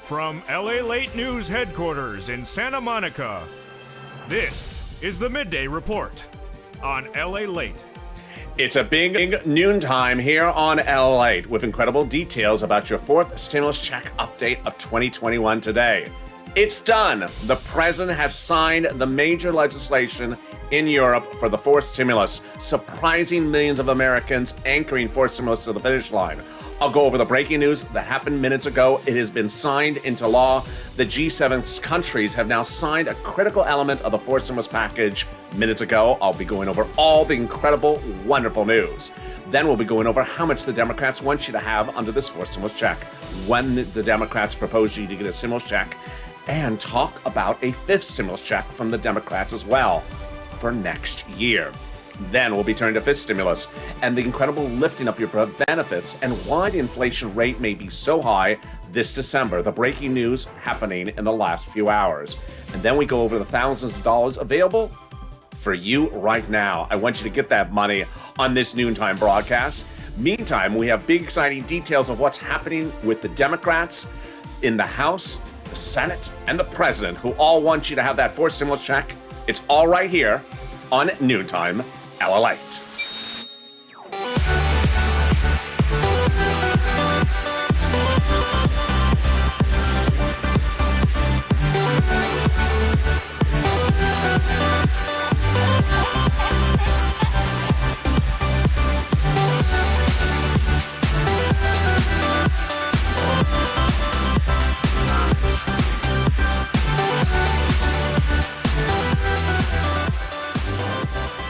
From LALATE News headquarters in Santa Monica, this is the Midday Report on LALATE. It's a big noontime here on LALATE with incredible details about your fourth stimulus check update of 2021 today. It's done. The president has signed the major legislation in Europe for the fourth stimulus, surprising millions of Americans, anchoring fourth stimulus to the finish line. I'll go over the breaking news that happened minutes ago. It has been signed into law. The G7 countries have now signed a critical element of the fourth stimulus package minutes ago. I'll be going over all the incredible, wonderful news. Then we'll be going over how much the Democrats want you to have under this fourth stimulus check, when the Democrats propose you to get a stimulus check, and talk about a fifth stimulus check from the Democrats as well for next year. Then we'll be turning to fifth stimulus and the incredible lifting up your benefits and why the inflation rate may be so high this December. The breaking news happening in the last few hours. And then we go over the thousands of dollars available for you right now. I want you to get that money on this noontime broadcast. Meantime, we have big exciting details of what's happening with the Democrats in the House, the Senate, and the President, who all want you to have that fourth stimulus check. It's all right here on Noontime LALATE.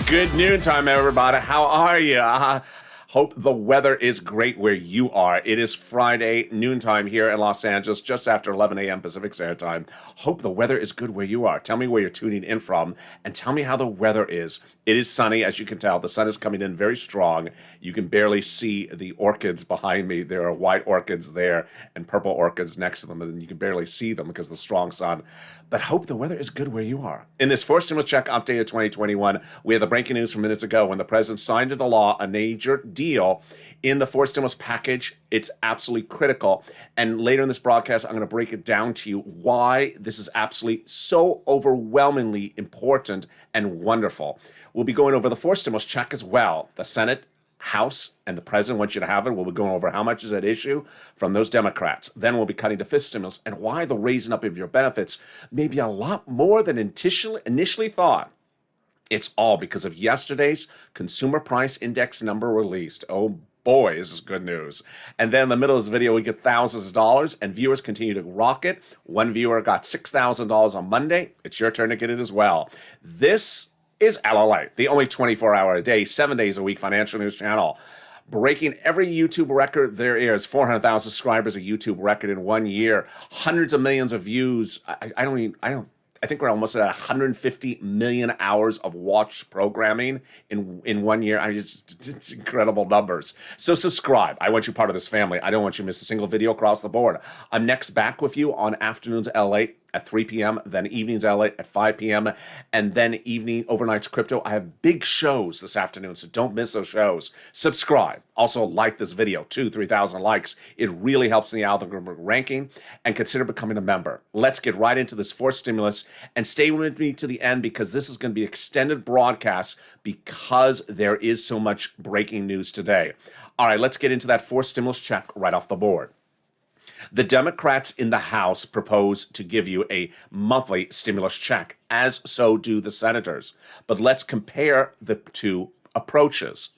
Good noontime, everybody. How are you? Hope the weather is great where you are. It is Friday noontime here in Los Angeles, just after 11 a.m. Pacific Standard Time. Hope the weather is good where you are. Tell me where you're tuning in from, and tell me how the weather is. It is sunny, as you can tell. The sun is coming in very strong. You can barely see the orchids behind me. There are white orchids there and purple orchids next to them, and you can barely see them because of the strong sun. But hope the weather is good where you are. In this fourth stimulus check update of 2021, we have the breaking news from minutes ago when the president signed into law a major deal in the fourth stimulus package. It's absolutely critical. And later in this broadcast, I'm going to break it down to you why this is absolutely so overwhelmingly important and wonderful. We'll be going over the fourth stimulus check as well. The Senate, House, and the president want you to have it. We'll be going over how much is at issue from those Democrats. Then we'll be cutting to fifth stimulus and why the raising up of your benefits may be a lot more than initially thought. It's all because of yesterday's consumer price index number released. Oh boy, this is good news. And then in the middle of this video, we get thousands of dollars and viewers continue to rock it. One viewer got $6,000 on Monday. It's your turn to get it as well. This is LALATE, the only 24-hour-a-day, 7 days a week financial news channel. Breaking every YouTube record there is. 400,000 subscribers, a YouTube record in 1 year. Hundreds of millions of views. I think we're almost at 150 million hours of watched programming in 1 year. It's incredible numbers. So subscribe. I want you part of this family. I don't want you to miss a single video across the board. I'm next back with you on Afternoons LALATE at 3 p.m., then Evenings LALATE at 5 p.m., and then Evening Overnights Crypto. I have big shows this afternoon, so don't miss those shows. Subscribe. Also, like this video, 3,000 likes. It really helps in the algorithm ranking, and consider becoming a member. Let's get right into this fourth stimulus, and stay with me to the end because this is going to be extended broadcast because there is so much breaking news today. All right, let's get into that fourth stimulus check right off the board. The Democrats in the House propose to give you a monthly stimulus check, as so do the senators. But let's compare the two approaches.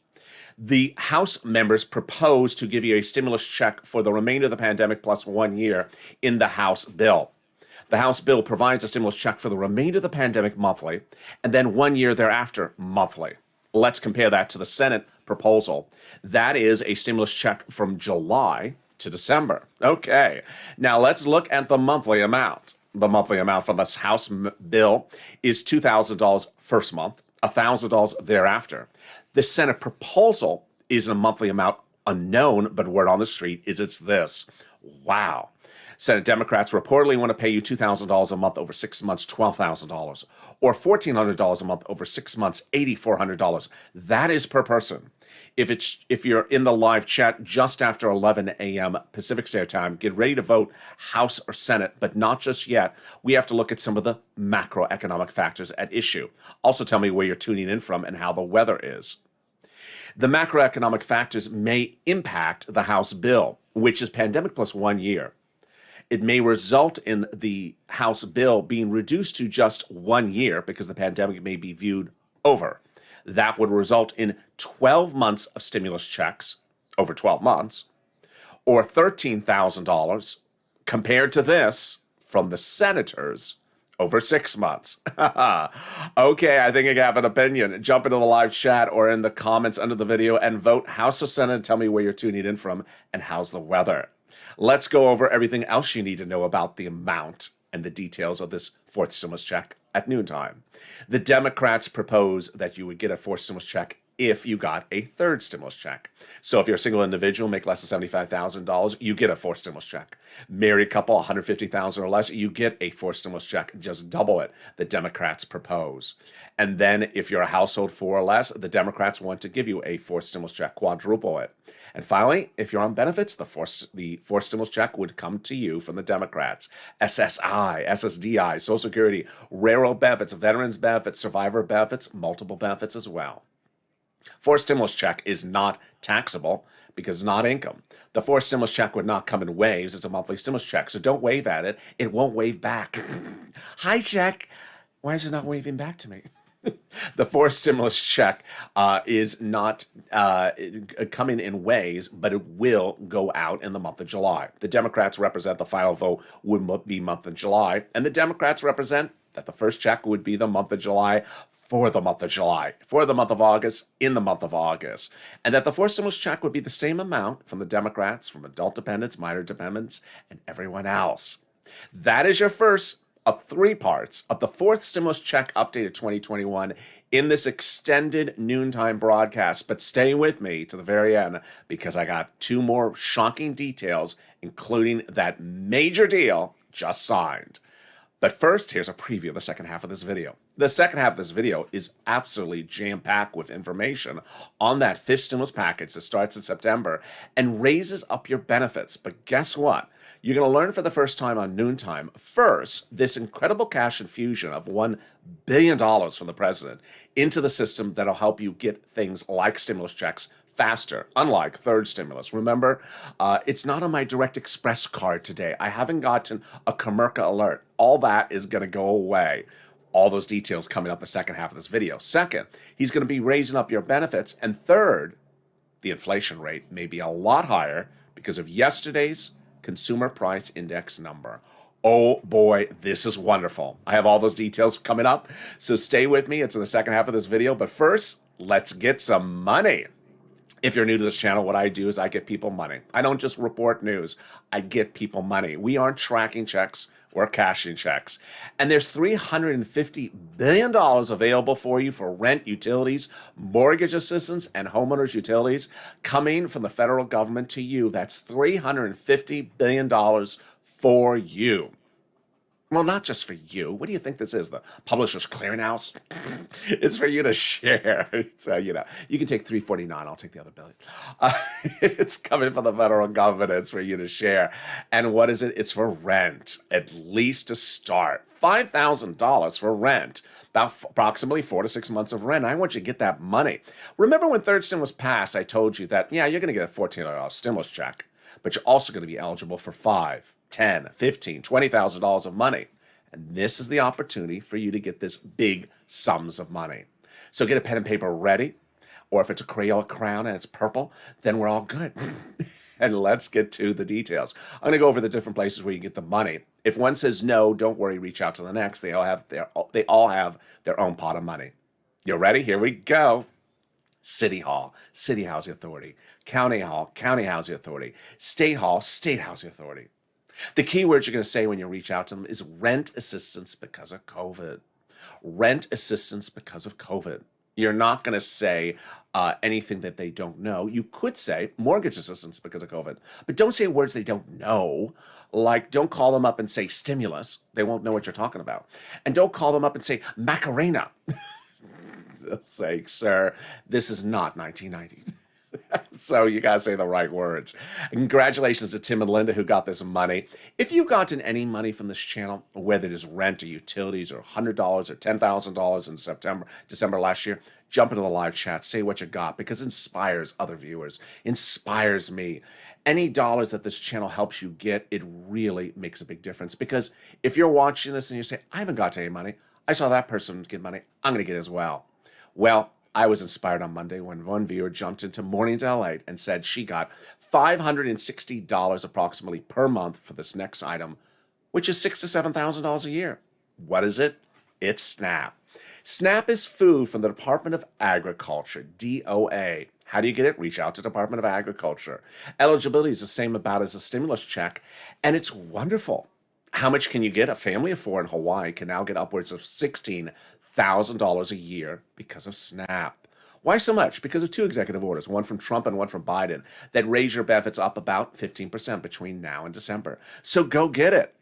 The House members propose to give you a stimulus check for the remainder of the pandemic plus 1 year in the House bill. The House bill provides a stimulus check for the remainder of the pandemic monthly, and then 1 year thereafter monthly. Let's compare that to the Senate proposal. That is a stimulus check from July to December. Okay, now let's look at the monthly amount. The monthly amount for this House bill is $2,000 first month, $1,000 thereafter. The Senate proposal is a monthly amount unknown, but word on the street is it's this. Wow. Senate Democrats reportedly want to pay you $2,000 a month over 6 months, $12,000, or $1,400 a month over 6 months, $8,400. That is per person. If you're in the live chat just after 11 a.m. Pacific Standard Time, get ready to vote House or Senate, but not just yet. We have to look at some of the macroeconomic factors at issue. Also tell me where you're tuning in from and how the weather is. The macroeconomic factors may impact the House bill, which is pandemic plus 1 year. It may result in the House bill being reduced to just 1 year because the pandemic may be viewed over. That would result in 12 months of stimulus checks over 12 months, or $13,000 compared to this from the senators over 6 months. Okay, I think I have an opinion. Jump into the live chat or in the comments under the video and vote House or Senate and tell me where you're tuning in from and how's the weather. Let's go over everything else you need to know about the amount and the details of this fourth stimulus check at noontime. The Democrats propose that you would get a fourth stimulus check if you got a third stimulus check. So if you're a single individual, make less than $75,000, you get a fourth stimulus check. Married couple, $150,000 or less, you get a fourth stimulus check. Just double it, the Democrats propose. And then if you're a household 4 or less, the Democrats want to give you a fourth stimulus check, quadruple it. And finally, if you're on benefits, the fourth stimulus check would come to you from the Democrats. SSI, SSDI, Social Security, railroad benefits, veterans benefits, survivor benefits, multiple benefits as well. Fourth stimulus check is not taxable because it's not income. The fourth stimulus check would not come in waves. It's a monthly stimulus check. So don't wave at it. It won't wave back. Hi, check. Why is it not waving back to me? The fourth stimulus check is not coming in waves, but it will go out in the month of July. The Democrats represent the final vote would be month of July, and the Democrats represent that the first check would be the month of July for the month of July, for the month of August, in the month of August, and that the fourth stimulus check would be the same amount from the Democrats, from adult dependents, minor dependents, and everyone else. That is your first of 3 parts of the fourth stimulus check updated 2021 in this extended noontime broadcast. But stay with me to the very end because I got 2 more shocking details, including that major deal just signed. But first, here's a preview of the second half of this video. The second half of this video is absolutely jam-packed with information on that 5th stimulus package that starts in September and raises up your benefits. But guess what? You're going to learn for the first time on noontime, first, this incredible cash infusion of $1 billion from the president into the system that'll help you get things like stimulus checks faster, unlike third stimulus. Remember, it's not on my Direct Express card today. I haven't gotten a Comerica alert. All that is going to go away. All those details coming up the second half of this video. Second, he's going to be raising up your benefits. And third, the inflation rate may be a lot higher because of yesterday's Consumer Price Index number. Oh boy, this is wonderful. I have all those details coming up, so stay with me. It's in the second half of this video, but first, let's get some money. If you're new to this channel, what I do is I get people money. I don't just report news. I get people money. We aren't tracking checks. We're cashing checks. And there's $350 billion available for you for rent, utilities, mortgage assistance, and homeowners utilities coming from the federal government to you. That's $350 billion for you. Well, not just for you. What do you think this is? The Publishers Clearinghouse? It's for you to share. So, you can take $349. I'll take the other billion. It's coming from the federal government. It's for you to share. And what is it? It's for rent, at least to start. $5,000 for rent, about approximately 4 to 6 months of rent. I want you to get that money. Remember when third stimulus passed, I told you that, you're going to get a $1,400 stimulus check, but you're also going to be eligible for $5,000, $10,000, $15,000, $20,000 of money. And this is the opportunity for you to get this big sums of money. So get a pen and paper ready, or if it's a Crayola crayon and it's purple, then we're all good. And let's get to the details. I'm going to go over the different places where you get the money. If one says no, don't worry, reach out to the next. They all have their own pot of money. You ready? Here we go. City Hall, City Housing Authority. County Hall, County Housing Authority. State Hall, State Housing Authority. The key words you're going to say when you reach out to them is rent assistance because of COVID. Rent assistance because of COVID. You're not going to say anything that they don't know. You could say mortgage assistance because of COVID, but don't say words they don't know. Like, don't call them up and say stimulus. They won't know what you're talking about. And don't call them up and say Macarena. For the sake, sir, this is not 1990. So you got to say the right words. Congratulations to Tim and Linda who got this money. If you've gotten any money from this channel, whether it is rent or utilities or $100 or $10,000 in December last year, jump into the live chat, say what you got, because it inspires other viewers, inspires me. Any dollars that this channel helps you get, it really makes a big difference. Because if you're watching this and you say, I haven't got any money, I saw that person get money, I'm going to get as well. Well, I was inspired on Monday when one viewer jumped into Mornings LALATE and said she got $560 approximately per month for this next item, which is $6,000 to $7,000 a year. What is it? It's SNAP. SNAP is food from the Department of Agriculture, DOA. How do you get it? Reach out to Department of Agriculture. Eligibility is the same about as a stimulus check, and it's wonderful. How much can you get? A family of four in Hawaii can now get upwards of $16,000 a year because of SNAP. Why so much? Because of two executive orders, one from Trump and one from Biden, that raise your benefits up about 15% between now and December. So go get it.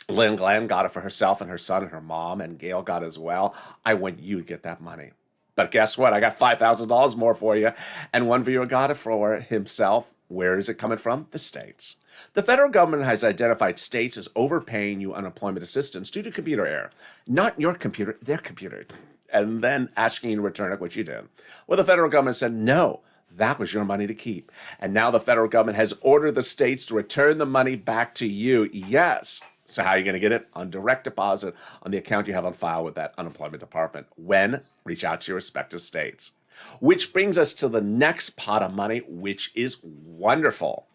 Lynn Glenn got it for herself and her son and her mom, and Gail got it as well. I want you to get that money. But guess what? I got $5,000 more for you. And one viewer got it for himself. Where is it coming from? The states. The federal government has identified states as overpaying you unemployment assistance due to computer error. Not your computer, their computer. And then asking you to return it, which you did. Well, the federal government said, no, that was your money to keep. And now the federal government has ordered the states to return the money back to you. Yes. So how are you going to get it? On direct deposit on the account you have on file with that unemployment department. When? Reach out to your respective states. Which brings us to the next pot of money, which is wonderful.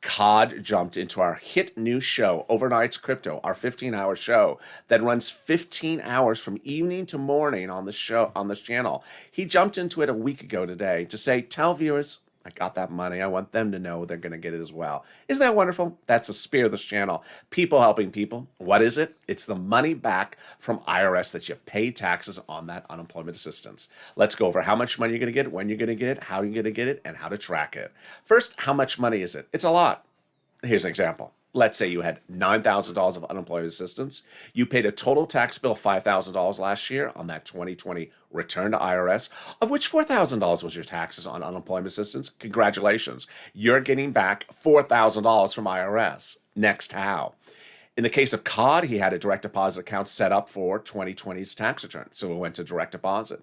COD jumped into our hit new show, Overnight's Crypto, our 15-hour show that runs 15 hours from evening to morning on the show on this channel. He jumped into it a week ago today to say, tell viewers, I got that money. I want them to know they're going to get it as well. Isn't that wonderful? That's the spirit of this channel. People helping people. What is it? It's the money back from IRS that you pay taxes on that unemployment assistance. Let's go over how much money you're going to get, when you're going to get it, how you're going to get it, and how to track it. First, how much money is it? It's a lot. Here's an example. Let's say you had $9,000 of unemployment assistance. You paid a total tax bill of $5,000 last year on that 2020 return to IRS, of which $4,000 was your taxes on unemployment assistance. Congratulations. You're getting back $4,000 from IRS. Next, how? In the case of COD, he had a direct deposit account set up for 2020's tax return. So it went to direct deposit.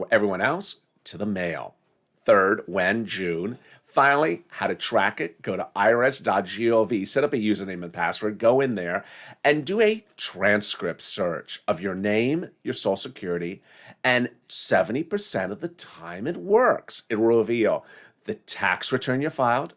Everyone else, to the mail. Third, when? June. Finally, how to track it, go to irs.gov, set up a username and password, go in there, and do a transcript search of your name, your social security, and 70% of the time it works. It will reveal the tax return you filed,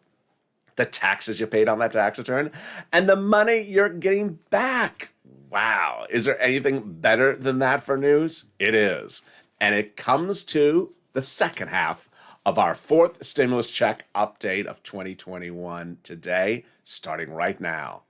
the taxes you paid on that tax return, and the money you're getting back. Wow. Is there anything better than that for news? It is. And it comes to the second half of our fourth stimulus check update of 2021 today, starting right now.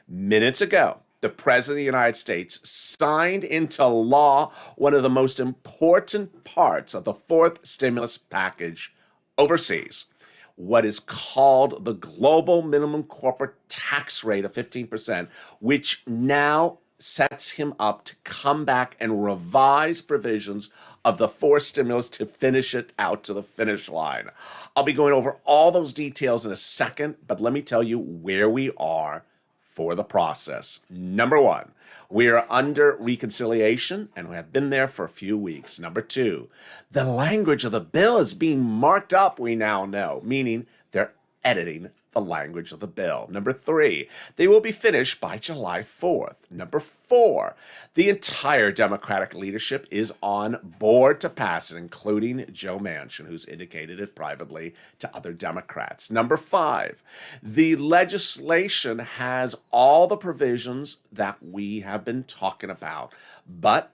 Minutes ago, the President of the United States signed into law one of the most important parts of the fourth stimulus package overseas, what is called the global minimum corporate tax rate of 15%, which now sets him up to come back and revise provisions of the fourth stimulus to finish it out to the finish line. I'll be going over all those details in a second, but let me tell you where we are for the process. Number one, we are under reconciliation, and we have been there for a few weeks. Number two, the language of the bill is being marked up, we now know, meaning they're editing the language of the bill. Number three, they will be finished by July 4th. Number four, the entire Democratic leadership is on board to pass it, including Joe Manchin, who's indicated it privately to other Democrats. Number five, the legislation has all the provisions that we have been talking about, but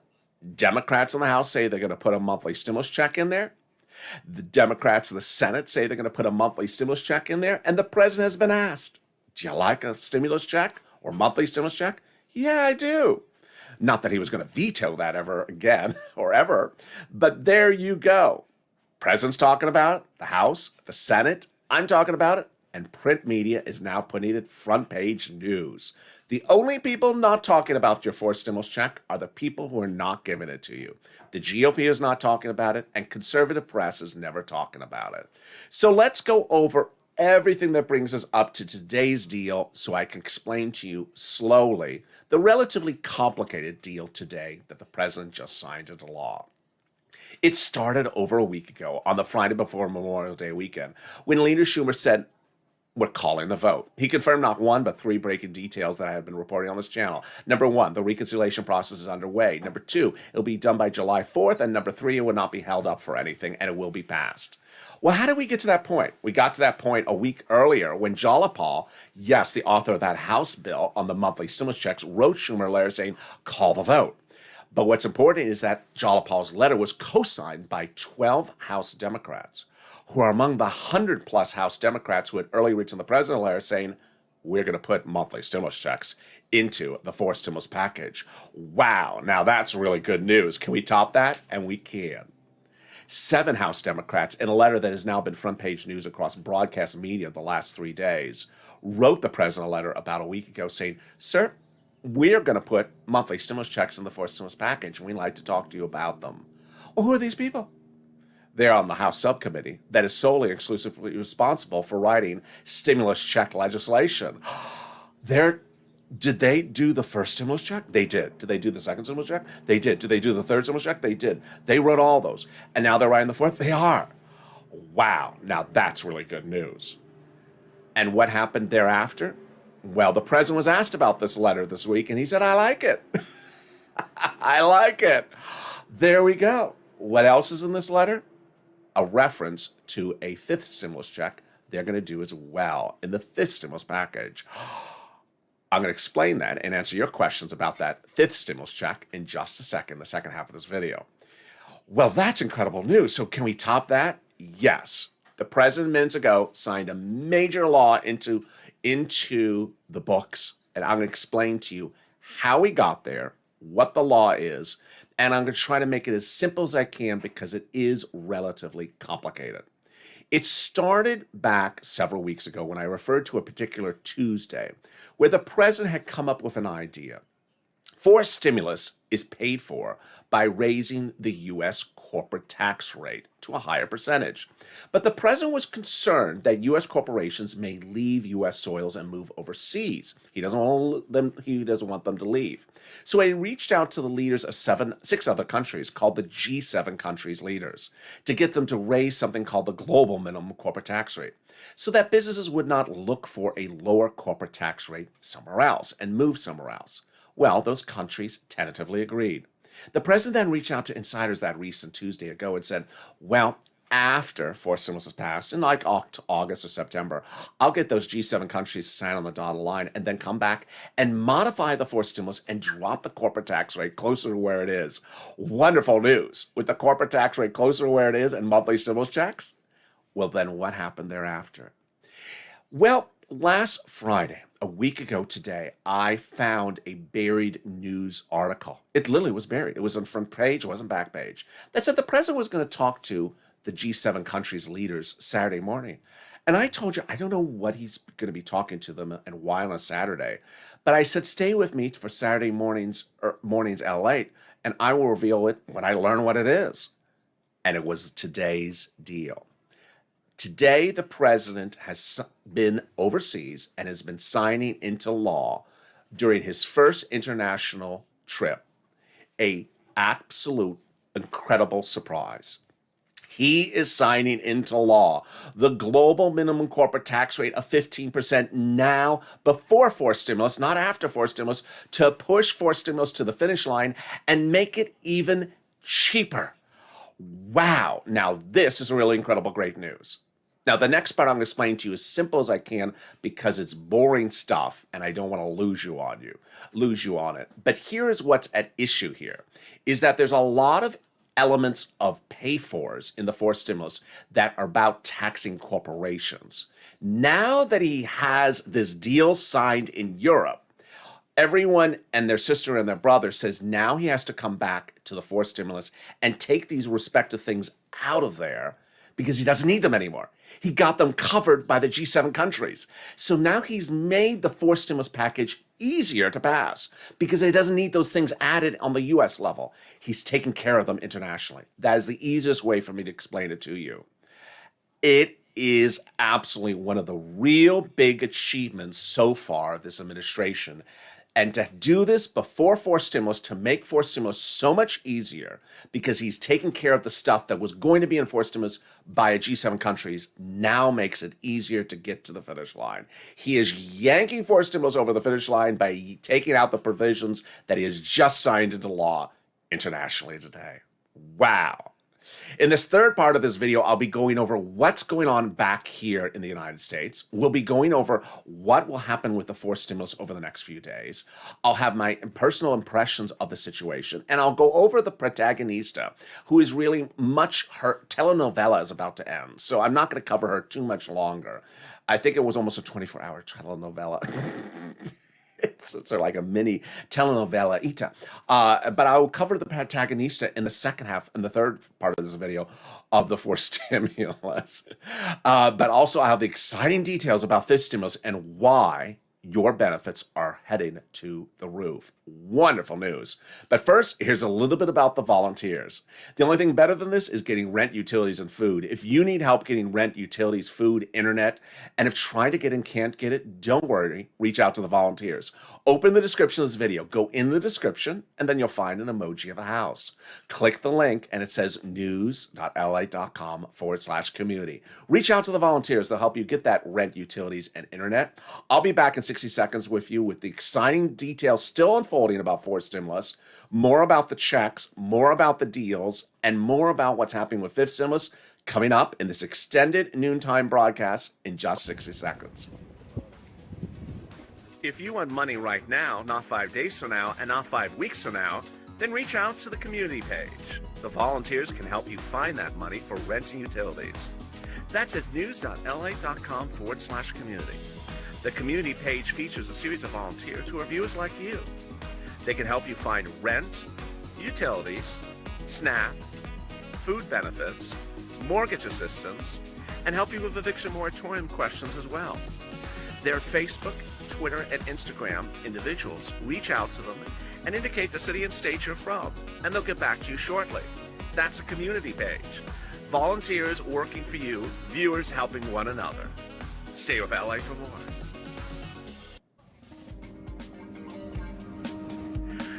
Democrats in the House say they're going to put a monthly stimulus check in there. The Democrats in the Senate say they're going to put a monthly stimulus check in there, and the president has been asked, do you like a stimulus check or monthly stimulus check? Yeah, I do. Not that he was going to veto that ever again or ever, but there you go. President's talking about it, the House, the Senate, I'm talking about it, and print media is now putting it front page news. The only people not talking about your fourth stimulus check are the people who are not giving it to you. The GOP is not talking about it, and conservative press is never talking about it. So let's go over everything that brings us up to today's deal so I can explain to you slowly the relatively complicated deal today that the president just signed into law. It started over a week ago on the Friday before Memorial Day weekend when Leader Schumer said, "We're calling the vote." He confirmed not one, but three breaking details that I have been reporting on this channel. Number one, the reconciliation process is underway. Number two, it'll be done by July 4th. And number three, it will not be held up for anything, and it will be passed. Well, how did we get to that point? We got to that point a week earlier when Jalapal, yes, the author of that House bill on the monthly stimulus checks, wrote Schumer a letter saying, call the vote. But what's important is that Jalapal's letter was co-signed by 12 House Democrats, who are among the 100-plus House Democrats who had earlier written the president a letter saying, we're going to put monthly stimulus checks into the fourth stimulus package. Wow, now that's really good news. Can we top that? And we can. 7 House Democrats, in a letter that has now been front-page news across broadcast media the last 3 days, wrote the president a letter about a week ago saying, sir, we're going to put monthly stimulus checks in the fourth stimulus package, and we'd like to talk to you about them. Well, who are these people? They're on the House subcommittee that is solely exclusively responsible for writing stimulus check legislation. Did they do the first stimulus check? They did. Did they do the second stimulus check? They did. Did they do the third stimulus check? They did. They wrote all those. And now they're writing the fourth? They are. Wow. Now that's really good news. And what happened thereafter? Well, the president was asked about this letter this week, and he said, I like it. I like it. There we go. What else is in this letter? A reference to a fifth stimulus check they're going to do as well in the fifth stimulus package. I'm going to explain that and answer your questions about that fifth stimulus check in just a second, the second half of this video. Well, that's incredible news. So can we top that? Yes. The president minutes ago signed a major law into the books, and I'm going to explain to you how we got there, what the law is, and I'm going to try to make it as simple as I can because it is relatively complicated. It started back several weeks ago when I referred to a particular Tuesday where the president had come up with an idea. Forced stimulus is paid for by raising the U.S. corporate tax rate to a higher percentage. But the president was concerned that U.S. corporations may leave U.S. soils and move overseas. He doesn't want them to leave. So he reached out to the leaders of 6 other countries called the G7 countries leaders to get them to raise something called the global minimum corporate tax rate so that businesses would not look for a lower corporate tax rate somewhere else and move somewhere else. Well, those countries tentatively agreed. The president then reached out to insiders that recent Tuesday ago and said, well, after forced stimulus is passed, in like August or September, I'll get those G7 countries to sign on the dotted line and then come back and modify the forced stimulus and drop the corporate tax rate closer to where it is. Wonderful news. With the corporate tax rate closer to where it is and monthly stimulus checks, well, then what happened thereafter? Well, last Friday, a week ago today, I found a buried news article. It literally was buried. It was on front page, it wasn't back page. That said the president was going to talk to the G7 countries leaders Saturday morning. And I told you, I don't know what he's going to be talking to them and why on a Saturday. But I said, stay with me for Saturday mornings at LALATE, and I will reveal it when I learn what it is. And it was today's deal. Today, the president has been overseas and has been signing into law during his first international trip. An absolute incredible surprise. He is signing into law the global minimum corporate tax rate of 15% now before forced stimulus, not after forced stimulus, to push forced stimulus to the finish line and make it even cheaper. Wow. Now, this is really incredible, great news. Now, the next part I'm going to explain to you as simple as I can because it's boring stuff and I don't want to lose you on it. But here is what's at issue here, is that there's a lot of elements of pay-fors in the forced stimulus that are about taxing corporations. Now that he has this deal signed in Europe, Everyone and their sister and their brother says now he has to come back to the forced stimulus and take these respective things out of there because he doesn't need them anymore. He got them covered by the G7 countries. So now he's made the forced stimulus package easier to pass because he doesn't need those things added on the US level. He's taken care of them internationally. That is the easiest way for me to explain it to you. It is absolutely one of the real big achievements so far of this administration. And to do this before forced stimulus, to make forced stimulus so much easier, because he's taken care of the stuff that was going to be in forced stimulus by G7 countries, now makes it easier to get to the finish line. He is yanking forced stimulus over the finish line by taking out the provisions that he has just signed into law internationally today. Wow. In this third part of this video, I'll be going over what's going on back here in the United States. We'll be going over what will happen with the forced stimulus over the next few days. I'll have my personal impressions of the situation, and I'll go over the protagonista, who is really her telenovela is about to end. So I'm not going to cover her too much longer. I think it was almost a 24-hour telenovela. It's sort of like a mini telenovela ita. But I will cover the protagonista in the second half, in the third part of this video, of the forced stimulus. But also I have the exciting details about this stimulus and why your benefits are heading to the roof. Wonderful news. But first, here's a little bit about the volunteers. The only thing better than this is getting rent, utilities, and food. If you need help getting rent, utilities, food, internet, and if trying to get in can't get it, don't worry. Reach out to the volunteers. Open the description of this video. Go in the description, and then you'll find an emoji of a house. Click the link, and it says news.lalate.com/community. Reach out to the volunteers. They'll help you get that rent, utilities, and internet. I'll be back in 60 seconds with you with the exciting details still unfolding about forced stimulus, more about the checks, more about the deals, and more about what's happening with fifth stimulus coming up in this extended noontime broadcast in just 60 seconds. If you want money right now, not 5 days from now, and not 5 weeks from now, then reach out to the community page. The volunteers can help you find that money for rent and utilities. That's at news.lalate.com/community. The community page features a series of volunteers who are viewers like you. They can help you find rent, utilities, SNAP, food benefits, mortgage assistance, and help you with eviction moratorium questions as well. Their Facebook, Twitter, and Instagram individuals reach out to them and indicate the city and state you're from, and they'll get back to you shortly. That's a community page. Volunteers working for you, viewers helping one another. Stay with LA for more.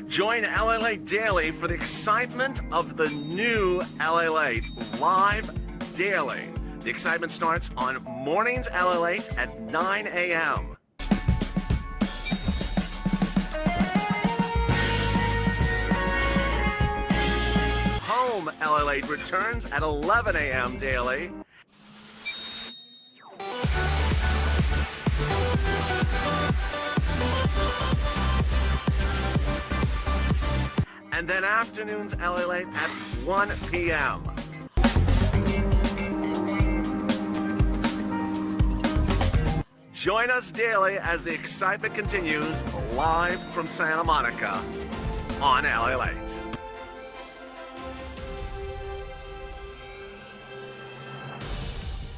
Join LALATE Daily for the excitement of the new LALATE live daily. The excitement starts on mornings LALATE at 9 a.m. Home LALATE returns at 11 a.m. daily. And then afternoons LALATE at 1 p.m. Join us daily as the excitement continues live from Santa Monica on LALATE.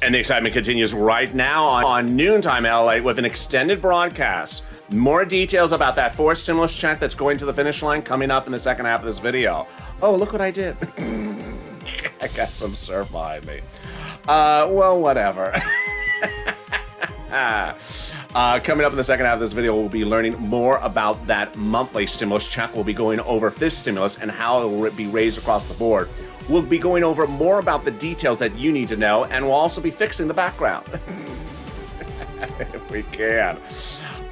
And the excitement continues right now on Noontime LALATE with an extended broadcast. More details about that forced stimulus check that's going to the finish line coming up in the second half of this video. Oh, look what I did. I got some surf behind me. Well, whatever. Coming up in the second half of this video, we'll be learning more about that monthly stimulus check. We'll be going over fifth stimulus and how it will be raised across the board. We'll be going over more about the details that you need to know, and we'll also be fixing the background. If we can.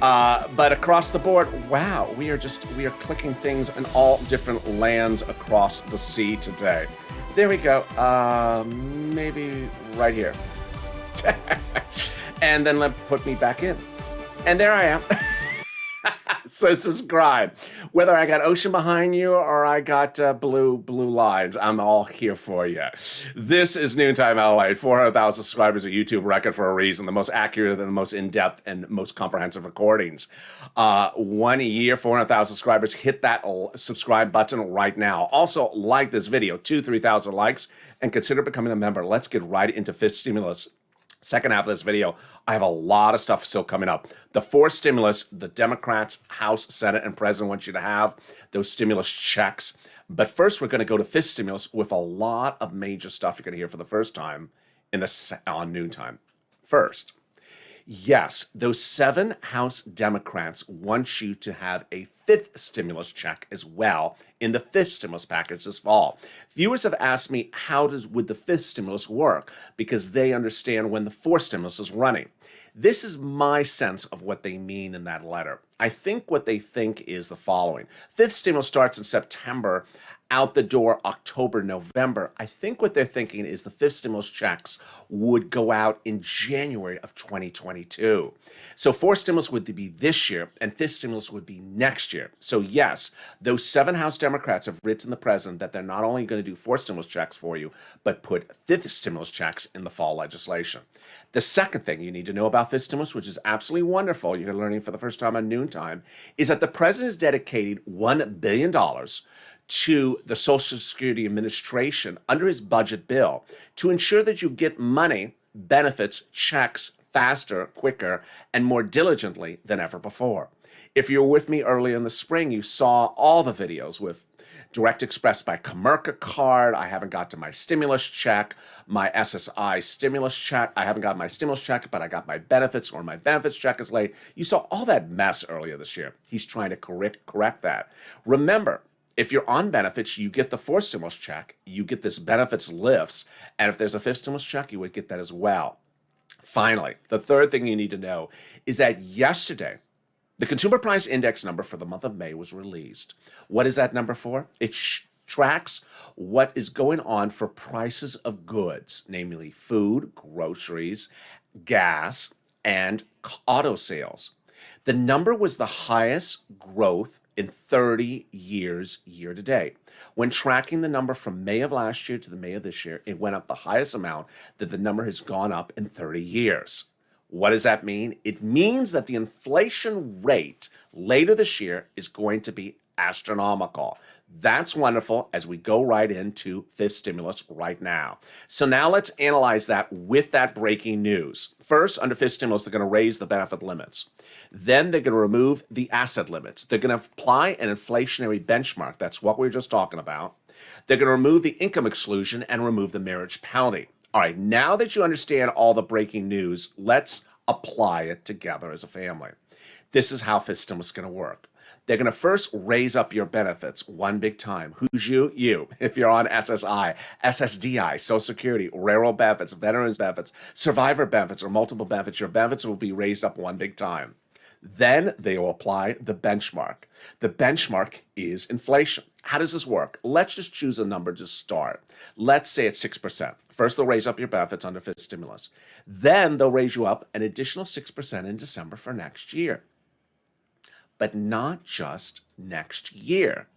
But across the board, wow, we are clicking things in all different lands across the sea today. There we go. Maybe right here. And then put me back in. And there I am. So subscribe. Whether I got ocean behind you or I got blue lines, I'm all here for you. This is Noontime LALATE. 400,000 subscribers, a YouTube record for a reason. The most accurate and the most in-depth and most comprehensive recordings. 1 year, 400,000 subscribers. Hit that subscribe button right now. Also, like this video, 3,000 likes, and consider becoming a member. Let's get right into fifth stimulus. Second half of this video, I have a lot of stuff still coming up. The fourth stimulus, the Democrats, House, Senate, and President want you to have those stimulus checks. But first, we're going to go to fifth stimulus with a lot of major stuff you're going to hear for the first time on Noontime. First, yes, those 7 House Democrats want you to have a fifth stimulus check as well in the fifth stimulus package this fall. Viewers have asked me would the fifth stimulus work because they understand when the fourth stimulus is running. This is my sense of what they mean in that letter. I think what they think is the following. Fifth stimulus starts in September, out the door October, November. I think what they're thinking is the fifth stimulus checks would go out in January of 2022. So fourth stimulus would be this year and fifth stimulus would be next year. So yes, those 7 House Democrats have written the president that they're not only going to do fourth stimulus checks for you, but put fifth stimulus checks in the fall legislation. The second thing you need to know about fifth stimulus, which is absolutely wonderful, you're learning for the first time on Noontime, is that the president has dedicated $1 billion to the Social Security Administration under his budget bill to ensure that you get money, benefits, checks faster, quicker, and more diligently than ever before. If you were with me early in the spring, you saw all the videos with Direct Express by Comerica card. I haven't got to my stimulus check, my SSI stimulus check. I haven't got my stimulus check, but I got my benefits, or my benefits check is late. You saw all that mess earlier this year. He's trying to correct that. Remember, if you're on benefits, you get the fourth stimulus check, you get this benefits lifts, and if there's a fifth stimulus check, you would get that as well. Finally, the third thing you need to know is that yesterday, the Consumer Price Index number for the month of May was released. What is that number for? It tracks what is going on for prices of goods, namely food, groceries, gas, and auto sales. The number was the highest growth in 30 years year to date. When tracking the number from May of last year to the May of this year, it went up the highest amount that the number has gone up in 30 years. What does that mean? It means that the inflation rate later this year is going to be astronomical. That's wonderful as we go right into fifth stimulus right now. So now let's analyze that with that breaking news. First, under fifth stimulus, they're going to raise the benefit limits. Then they're going to remove the asset limits. They're going to apply an inflationary benchmark. That's what we were just talking about. They're going to remove the income exclusion and remove the marriage penalty. All right, now that you understand all the breaking news, let's apply it together as a family. This is how fifth stimulus is going to work. They're going to first raise up your benefits one big time. Who's you? You. If you're on SSI, SSDI, Social Security, railroad benefits, veterans benefits, survivor benefits, or multiple benefits, your benefits will be raised up one big time. Then they will apply the benchmark. The benchmark is inflation. How does this work? Let's just choose a number to start. Let's say it's 6%. First, they'll raise up your benefits under fifth stimulus. Then they'll raise you up an additional 6% in December for next year. But not just next year.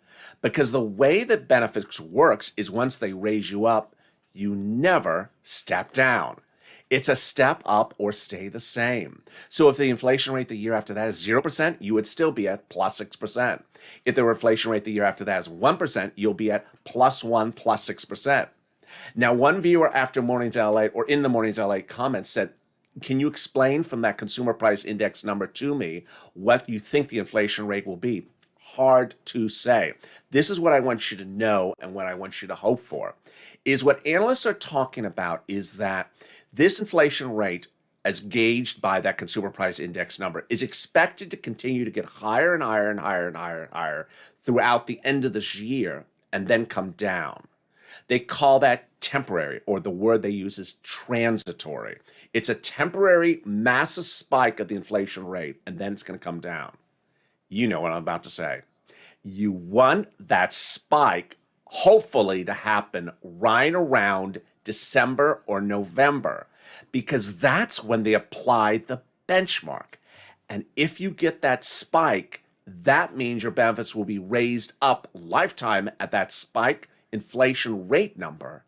Because the way that benefits works is once they raise you up, you never step down. It's a step up or stay the same. So if the inflation rate the year after that is 0%, you would still be at plus 6%. If the inflation rate the year after that is 1%, you'll be at plus 1 plus 6%. Now, one viewer after Mornings LALATE or in the Mornings LALATE comments said, can you explain from that consumer price index number to me what you think the inflation rate will be? Hard to say. This is what I want you to know and what I want you to hope for. Is what analysts are talking about is that this inflation rate, as gauged by that consumer price index number, is expected to continue to get higher and higher and higher and higher and higher throughout the end of this year and then come down. They call that temporary, or the word they use is transitory. It's a temporary massive spike of the inflation rate, and then it's going to come down. You know what I'm about to say. You want that spike, hopefully, to happen right around December or November, because that's when they apply the benchmark. And if you get that spike, that means your benefits will be raised up lifetime at that spike inflation rate number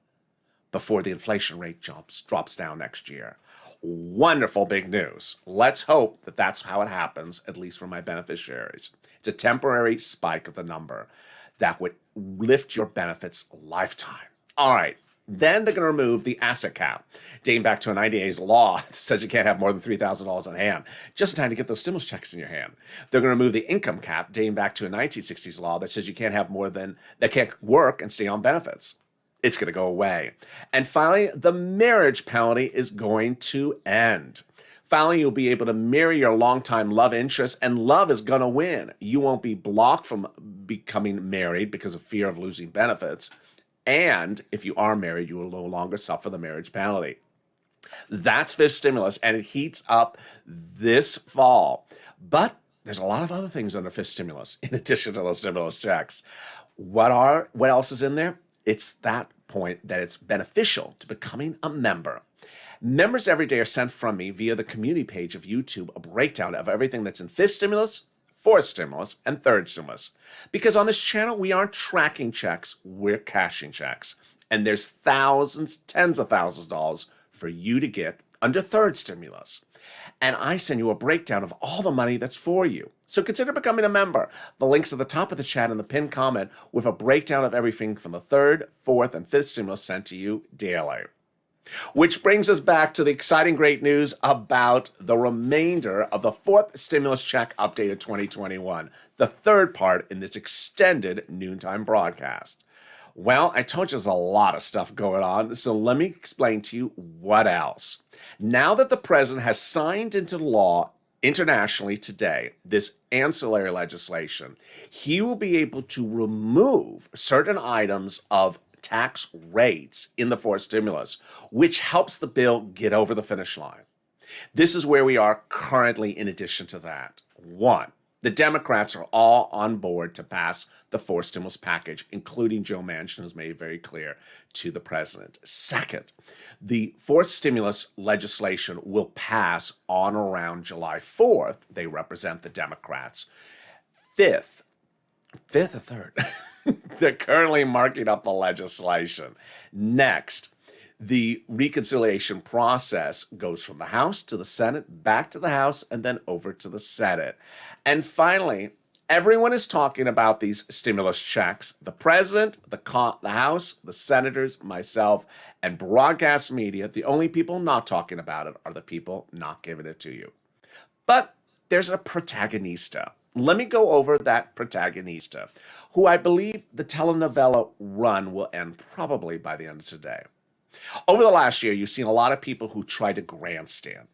before the inflation rate drops down next year. Wonderful big news. Let's hope that that's how it happens, at least for my beneficiaries. It's a temporary spike of the number that would lift your benefits lifetime. All right. Then they're going to remove the asset cap, dating back to a 98's law that says you can't have more than $3,000 on hand, just in time to get those stimulus checks in your hand. They're going to remove the income cap, dating back to a 1960's law that says you can't have more than, that can't work and stay on benefits. It's going to go away. And finally, the marriage penalty is going to end. Finally, you'll be able to marry your longtime love interest, and love is going to win. You won't be blocked from becoming married because of fear of losing benefits. And if you are married, you will no longer suffer the marriage penalty. That's fifth stimulus, and it heats up this fall. But there's a lot of other things under fifth stimulus, in addition to those stimulus checks. What else is in there? It's that point that it's beneficial to becoming a member. Members every day are sent from me via the community page of YouTube a breakdown of everything that's in fifth stimulus, fourth stimulus, and third stimulus. Because on this channel, we aren't tracking checks, we're cashing checks. And there's thousands, tens of thousands of dollars for you to get under third stimulus. And I send you a breakdown of all the money that's for you. So consider becoming a member. The link's at the top of the chat and the pinned comment with a breakdown of everything from the third, fourth, and fifth stimulus sent to you daily. Which brings us back to the exciting great news about the remainder of the fourth stimulus check updated 2021, the third part in this extended noontime broadcast. Well, I told you there's a lot of stuff going on, so let me explain to you what else. Now that the president has signed into law internationally today this ancillary legislation, he will be able to remove certain items of tax rates in the fourth stimulus, which helps the bill get over the finish line. This is where we are currently in addition to that. One, the Democrats are all on board to pass the fourth stimulus package, including Joe Manchin, who's made it very clear to the president. Second, the fourth stimulus legislation will pass on around July 4th. They represent the Democrats. Fifth or third? They're currently marking up the legislation. Next, the reconciliation process goes from the House to the Senate, back to the House, and then over to the Senate. And finally, everyone is talking about these stimulus checks. The president, the House, the senators, myself, and broadcast media. The only people not talking about it are the people not giving it to you. But there's a protagonista. Let me go over that protagonista, who I believe the telenovela run will end probably by the end of today. Over the last year, you've seen a lot of people who try to grandstand.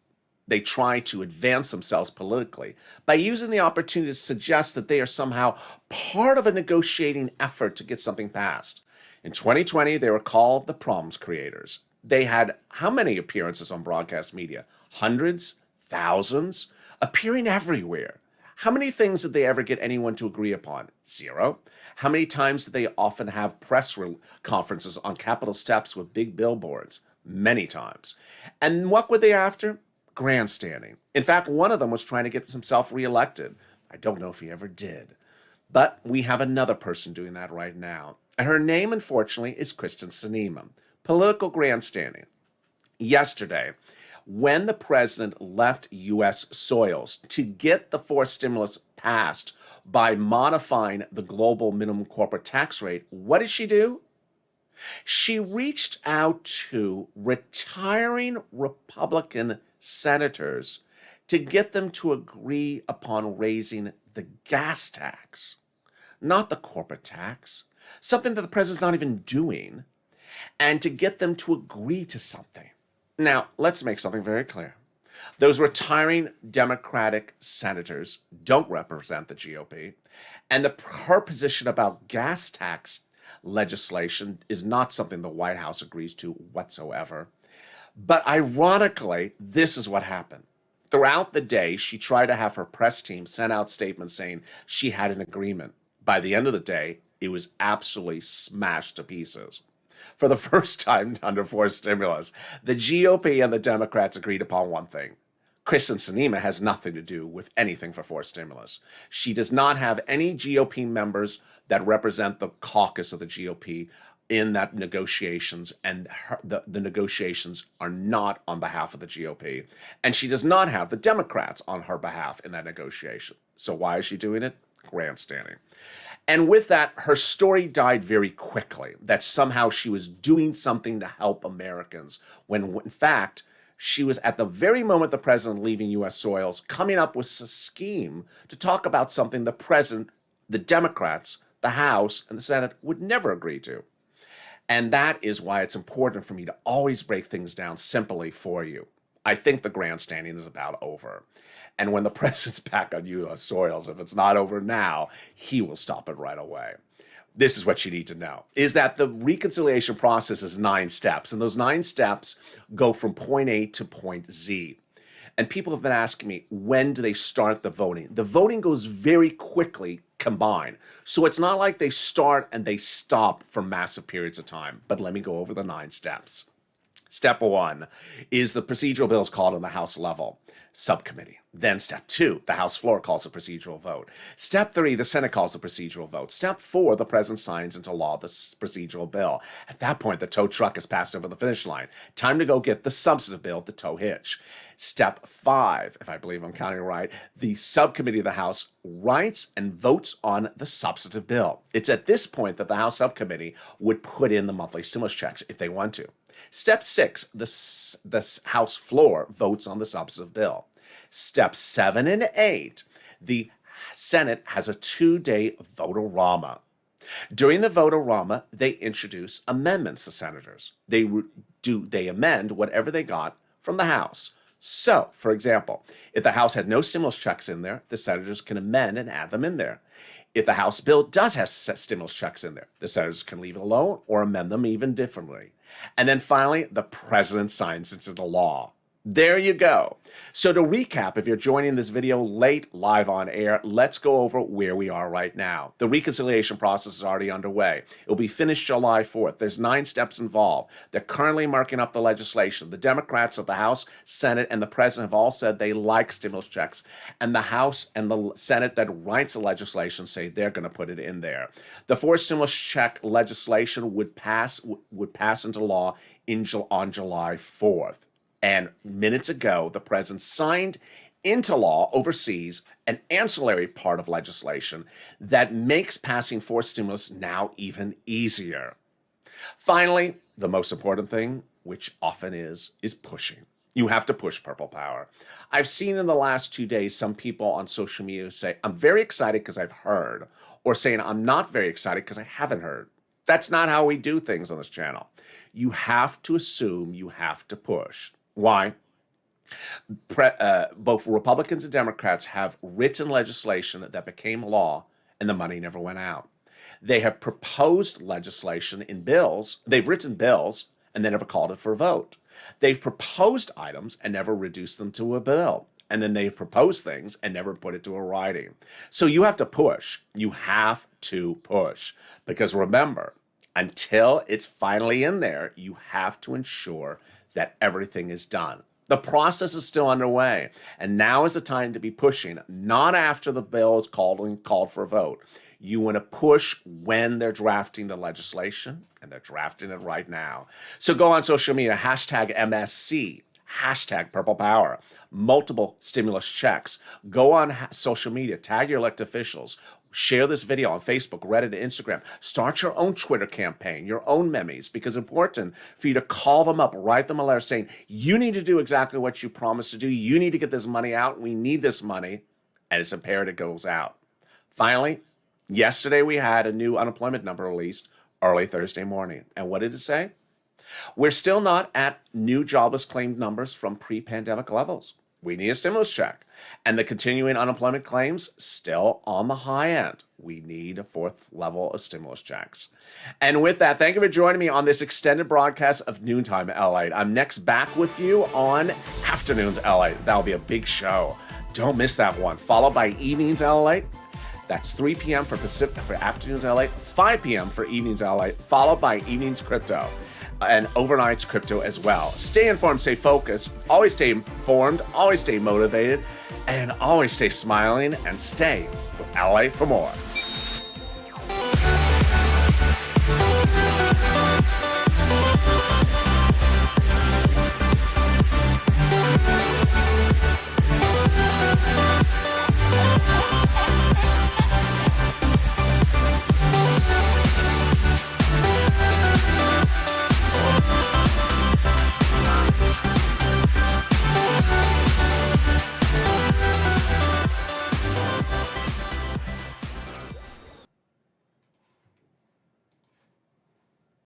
They try to advance themselves politically by using the opportunity to suggest that they are somehow part of a negotiating effort to get something passed. In 2020, they were called the Problems Creators. They had how many appearances on broadcast media? Hundreds? Thousands? Appearing everywhere. How many things did they ever get anyone to agree upon? Zero. How many times did they often have press conferences on Capitol steps with big billboards? Many times. And what were they after? Grandstanding. In fact, one of them was trying to get himself reelected. I don't know if he ever did. But we have another person doing that right now. And her name, unfortunately, is Kristen Sinema. Political grandstanding. Yesterday, when the president left U.S. soils to get the fourth stimulus passed by modifying the global minimum corporate tax rate, what did she do? She reached out to retiring Republican senators to get them to agree upon raising the gas tax, not the corporate tax, something that the president's not even doing, and to get them to agree to something. Now, let's make something very clear. Those retiring Democratic senators don't represent the GOP, and her position about gas tax legislation is not something the White House agrees to whatsoever. But ironically, this is what happened. Throughout the day, she tried to have her press team send out statements saying she had an agreement. By the end of the day, it was absolutely smashed to pieces. For the first time under fourth stimulus, the GOP and the Democrats agreed upon one thing: Kristen Sinema has nothing to do with anything for forced stimulus. She does not have any GOP members that represent the caucus of the GOP in that negotiations, and the negotiations are not on behalf of the GOP. And she does not have the Democrats on her behalf in that negotiation. So why is she doing it? Grandstanding. And with that, her story died very quickly, that somehow she was doing something to help Americans, when in fact, she was at the very moment the president leaving U.S. soils coming up with a scheme to talk about something the president, the Democrats, the House, and the Senate would never agree to. And that is why it's important for me to always break things down simply for you. I think the grandstanding is about over. And when the president's back on U.S. soils, if it's not over now, he will stop it right away. This is what you need to know, is that the reconciliation process is 9 steps, and those 9 steps go from point A to point Z. And people have been asking me, when do they start the voting? The voting goes very quickly combined. So it's not like they start and they stop for massive periods of time. But let me go over the 9 steps. Step 1 is the procedural bill is called on the House level subcommittee. Then step 2, the House floor calls a procedural vote. Step 3, the Senate calls a procedural vote. Step 4, the president signs into law the procedural bill. At that point, the tow truck has passed over the finish line. Time to go get the substantive bill, the tow hitch. Step 5, if I believe I'm counting right, the subcommittee of the House writes and votes on the substantive bill. It's at this point that the House subcommittee would put in the monthly stimulus checks if they want to. Step 6, the House floor votes on the substantive bill. Step 7 and 8, the Senate has a 2-day vote-a-rama. During the vote-a-rama, they introduce amendments, the senators. They amend whatever they got from the House. So, for example, if the House had no stimulus checks in there, the senators can amend and add them in there. If the House bill does have stimulus checks in there, the senators can leave it alone or amend them even differently. And then finally, the president signs it into law. There you go. So to recap, if you're joining this video late, live on air, let's go over where we are right now. The reconciliation process is already underway. It will be finished July 4th. There's 9 steps involved. They're currently marking up the legislation. The Democrats of the House, Senate, and the President have all said they like stimulus checks. And the House and the Senate that writes the legislation say they're going to put it in there. The forced stimulus check legislation would pass into law on July 4th. And minutes ago, the president signed into law overseas an ancillary part of legislation that makes passing forced stimulus now even easier. Finally, the most important thing, which often is pushing. You have to push purple power. I've seen in the last 2 days some people on social media say, I'm very excited because I've heard, or saying I'm not very excited because I haven't heard. That's not how we do things on this channel. You have to assume you have to push. Why? Both Republicans and Democrats have written legislation that became law and the money never went out. They have proposed legislation in bills. They've written bills and they never called it for a vote. They've proposed items and never reduced them to a bill. And then they've proposed things and never put it to a writing. So you have to push. You have to push. Because remember, until it's finally in there, you have to ensure that everything is done. The process is still underway, and now is the time to be pushing, not after the bill is called for a vote. You want to push when they're drafting the legislation, and they're drafting it right now. So go on social media, hashtag MSC, hashtag Purple Power, multiple stimulus checks. Go on social media, tag your elected officials. Share this video on Facebook, Reddit, and Instagram. Start your own Twitter campaign, your own memes, because it's important for you to call them up, write them a letter saying, you need to do exactly what you promised to do. You need to get this money out. We need this money. And it's imperative it goes out. Finally, yesterday we had a new unemployment number released early Thursday morning. And what did it say? We're still not at new jobless claimed numbers from pre-pandemic levels. We need a stimulus check. And the continuing unemployment claims still on the high end. We need a 4th level of stimulus checks. And with that, thank you for joining me on this extended broadcast of Noontime LA. I'm next back with you on Afternoons LA. That'll be a big show. Don't miss that one. Followed by Evenings LA. That's 3 p.m. for Afternoons LA, 5 p.m. for Evenings LA, followed by Evenings Crypto. and overnight's crypto as well. Stay informed, stay focused, always stay informed, always stay motivated, and always stay smiling, and stay with LA for more.